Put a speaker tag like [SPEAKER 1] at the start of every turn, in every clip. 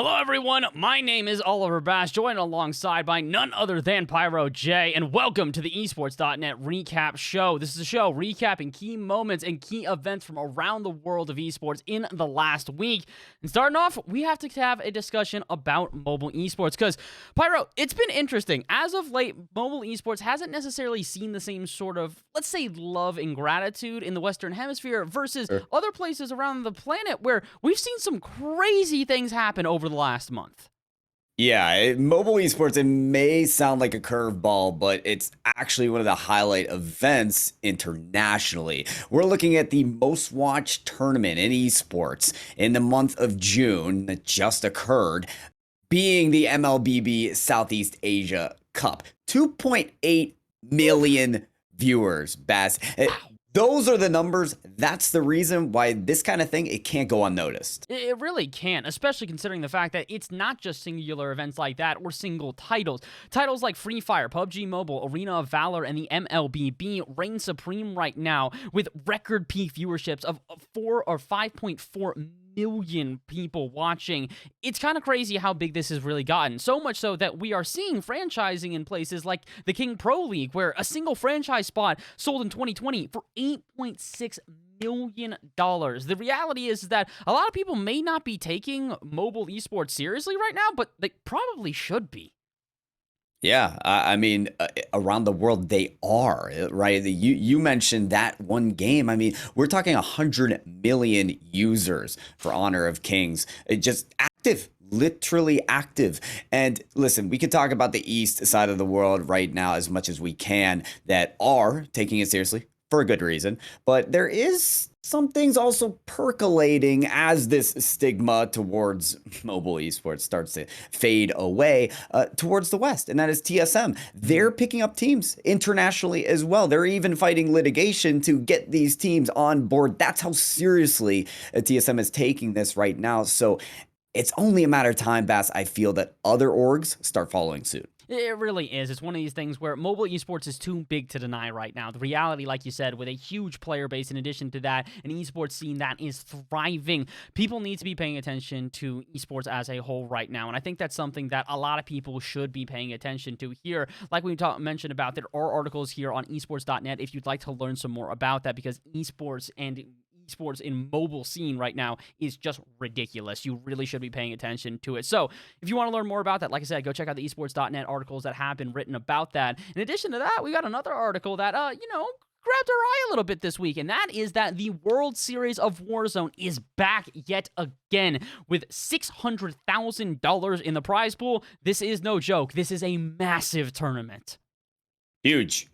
[SPEAKER 1] Hello, everyone. My name is Oliver Bash, joined alongside by none other than Pyro J, and welcome to the Esports.net recap show. This is a show recapping key moments and key events from around the world of esports in the last week. And starting off, we have to have a discussion about mobile esports because, Pyro, it's been interesting. As of late, mobile esports hasn't necessarily seen the same sort of, let's say, love and gratitude in the Western Hemisphere versus other places around the planet where we've seen some crazy things happen over the last month.
[SPEAKER 2] Yeah, mobile esports, it may sound like a curveball, but it's actually one of the highlight events internationally. We're looking at the most watched tournament in esports in the month of June that just occurred, being the MLBB Southeast Asia Cup. 2.8 million viewers, Bass. Those are the numbers. That's the reason why this kind of thing, it can't go unnoticed.
[SPEAKER 1] It really can't, especially considering the fact that it's not just singular events like that or single titles. Titles like Free Fire, PUBG Mobile, Arena of Valor, and the MLBB reign supreme right now with record peak viewerships of 4 or 5.4 million people watching. It's kind of crazy how big this has really gotten. So much so that we are seeing franchising in places like the King Pro League, where a single franchise spot sold in 2020 for $8.6 million. The reality is that a lot of people may not be taking mobile esports seriously right now, but they probably should be.
[SPEAKER 2] Yeah, I mean, around the world they are, right? You mentioned that one game. I mean, we're talking 100 million users for Honor of Kings. Just active, literally active. And listen, we could talk about the East side of the world right now as much as we can that are taking it seriously for a good reason. But there is some things also percolating as this stigma towards mobile esports starts to fade away towards the West, and that is TSM. They're picking up teams internationally as well. They're even fighting litigation to get these teams on board. That's how seriously TSM is taking this right now. So it's only a matter of time, Bass, I feel, that other orgs start following suit.
[SPEAKER 1] It really is. It's one of these things where mobile esports is too big to deny right now. The reality, like you said, with a huge player base in addition to that, an esports scene that is thriving, people need to be paying attention to esports as a whole right now. And I think that's something that a lot of people should be paying attention to here. Like we mentioned about, there are articles here on esports.net if you'd like to learn some more about that, because esports in mobile scene right now is just ridiculous. You really should be paying attention to it. So if you want to learn more about that, like I said, go check out the esports.net articles that have been written about that. In addition to that, we got another article that, grabbed our eye a little bit this week, and that is that the World Series of Warzone is back yet again with $600,000 in the prize pool. This is no joke. This is a massive tournament.
[SPEAKER 2] Huge.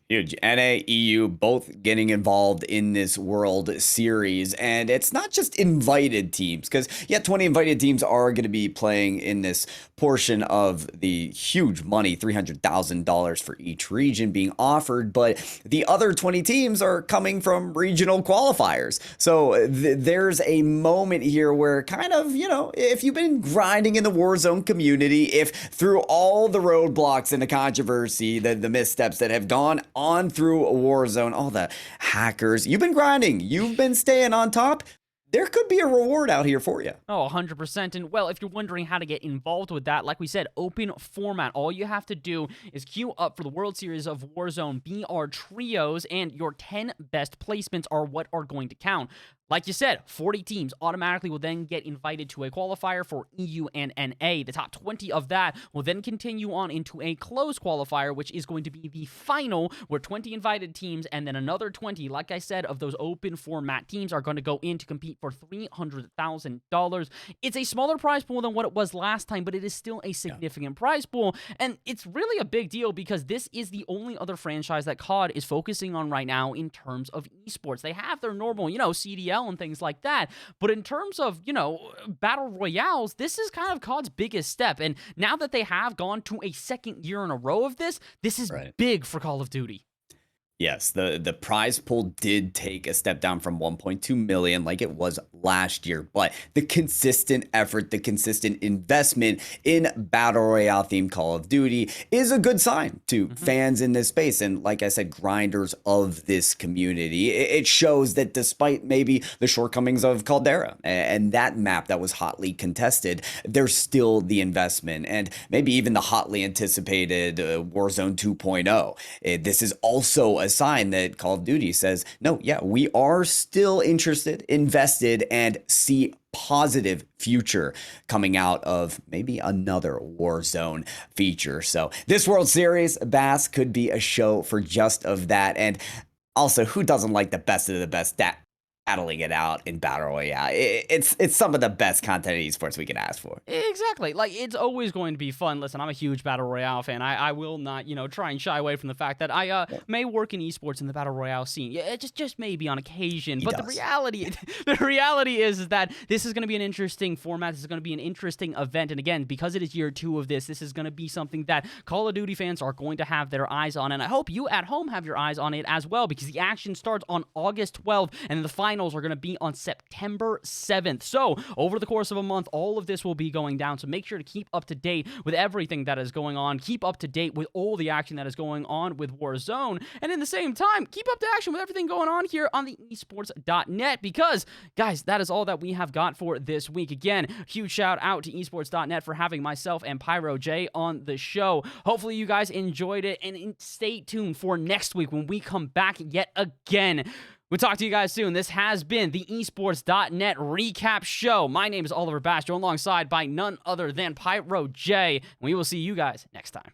[SPEAKER 2] NA, EU, both getting involved in this World Series. And it's not just invited teams, because, 20 invited teams are going to be playing in this portion of the huge money, $300,000 for each region being offered. But the other 20 teams are coming from regional qualifiers. So there's a moment here where kind of, if you've been grinding in the Warzone community, if through all the roadblocks and the controversy, the missteps that have gone on through Warzone, all the hackers, you've been grinding, you've been staying on top, there could be a reward out here for you.
[SPEAKER 1] Oh, 100%. And, well, if you're wondering how to get involved with that, like we said, open format. All you have to do is queue up for the World Series of Warzone BR Trios, and your 10 best placements are what are going to count. Like you said, 40 teams automatically will then get invited to a qualifier for EU and NA. The top 20 of that will then continue on into a closed qualifier, which is going to be the final, where 20 invited teams and then another 20, like I said, of those open format teams are going to go in to compete for $300,000. It's a smaller prize pool than what it was last time, but it is still a significant prize pool. And it's really a big deal because this is the only other franchise that COD is focusing on right now in terms of esports. They have their normal, CDL and things like that. But in terms of, battle royales, this is kind of COD's biggest step. And now that they have gone to a second year in a row of this is big for Call of Duty.
[SPEAKER 2] Yes, the prize pool did take a step down from 1.2 million like it was last year, but the consistent effort, the consistent investment in Battle Royale themed Call of Duty is a good sign to fans in this space. And like I said, grinders of this community. It shows that despite maybe the shortcomings of Caldera and that map that was hotly contested, there's still the investment and maybe even the hotly anticipated Warzone 2.0. This is also a sign that Call of Duty says, no, yeah, we are still interested, invested, and see positive future coming out of maybe another Warzone feature. So this World Series, Bass, could be a show for just of that. And also, who doesn't like the best of the best battling it out in Battle Royale? It's some of the best content in esports we can ask for.
[SPEAKER 1] Exactly. Like, it's always going to be fun. Listen, I'm a huge Battle Royale fan. I will not, try and shy away from the fact that I may work in esports in the Battle Royale scene. Yeah, it just maybe on occasion. But the reality is that this is going to be an interesting format. This is going to be an interesting event. And again, because it is year 2 of this is going to be something that Call of Duty fans are going to have their eyes on. And I hope you at home have your eyes on it as well, because the action starts on August 12th and the finals are going to be on September 7th. So over the course of a month, all of this will be going down. So make sure to keep up to date with everything that is going on. Keep up to date with all the action that is going on with Warzone. And in the same time, keep up to action with everything going on here on the esports.net, because, guys, that is all that we have got for this week. Again, huge shout out to esports.net for having myself and Pyro J on the show. Hopefully you guys enjoyed it, and stay tuned for next week when we come back yet again. We'll talk to you guys soon. This has been the esports.net recap show. My name is Oliver Bass, joined alongside by none other than Pyro J. We will see you guys next time.